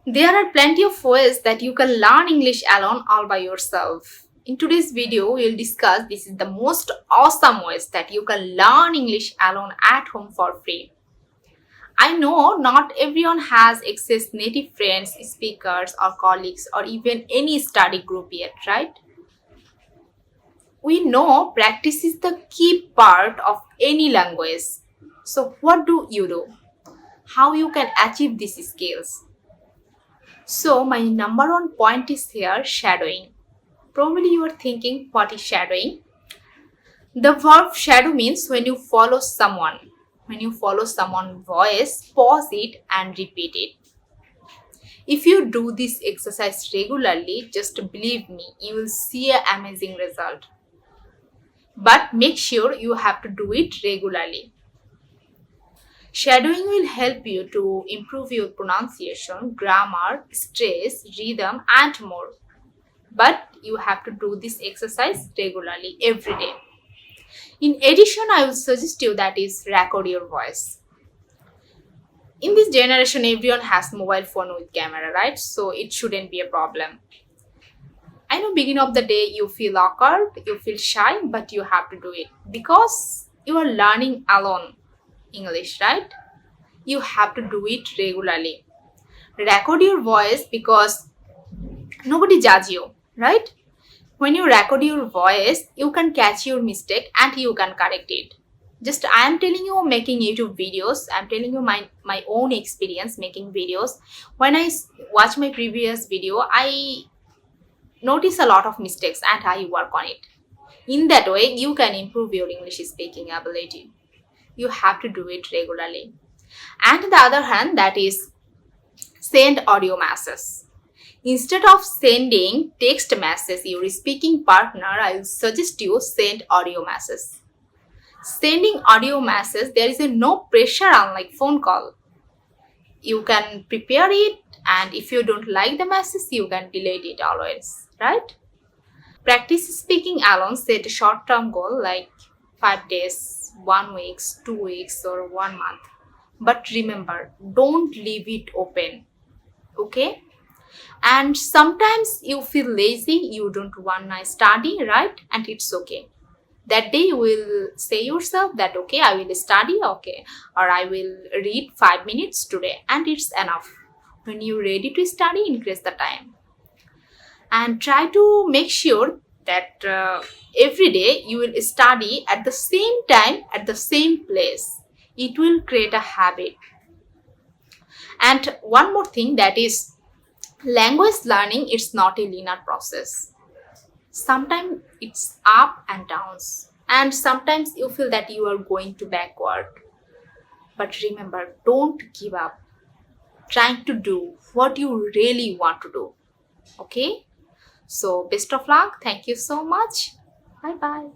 There are plenty of ways that you can learn English alone all by yourself. In today's video, we'll discuss this is the most awesome ways that you can learn English alone at home for free. I know not everyone has access native friends, speakers or colleagues or even any study group yet, right? We know practice is the key part of any language. So what do you do? How you can achieve these skills? So my number one point is here shadowing. Probably you are thinking what is shadowing? The verb shadow means when you follow someone. When you follow someone's voice, pause it and repeat it. If you do this exercise regularly, just believe me, you will see an amazing result. But make sure you have to do it regularly. Shadowing will help you to improve your pronunciation, grammar, stress, rhythm, and more. But you have to do this exercise regularly every day. In addition, I will suggest you that is record your voice. In this generation, everyone has mobile phone with camera, right? So it shouldn't be a problem. I know beginning of the day you feel awkward, you feel shy, but you have to do it because you are learning alone English, right? You have to do it regularly. Record your voice because nobody judge you, right? When you record your voice, you can catch your mistake and you can correct it. Just I am telling you making YouTube videos. I'm telling you my own experience making videos. When I watch my previous video, I notice a lot of mistakes and I work on it. In that way, you can improve your English speaking ability. You have to do it regularly. And the other hand, that is send audio messages. Instead of sending text message your speaking partner, I will suggest you send audio message. Sending audio message, there is no pressure unlike phone call. You can prepare it and if you don't like the message, you can delete it always, right? Practice speaking alone, set a short-term goal like 5 days, 1 week, 2 weeks or 1 month. But remember, don't leave it open, okay? And sometimes you feel lazy, you don't want to study, right? And it's okay. That day you will say yourself that okay, I will study, okay, or I will read 5 minutes today, and it's enough. When you're ready to study, increase the time. And try to make sure that every day you will study at the same time, at the same place. It will create a habit. And one more thing, that is language learning, it's not a linear process. Sometimes it's up and downs, and sometimes you feel that you are going to backward. But remember, don't give up trying to do what you really want to do. Okay? So best of luck. Thank you so much. Bye bye.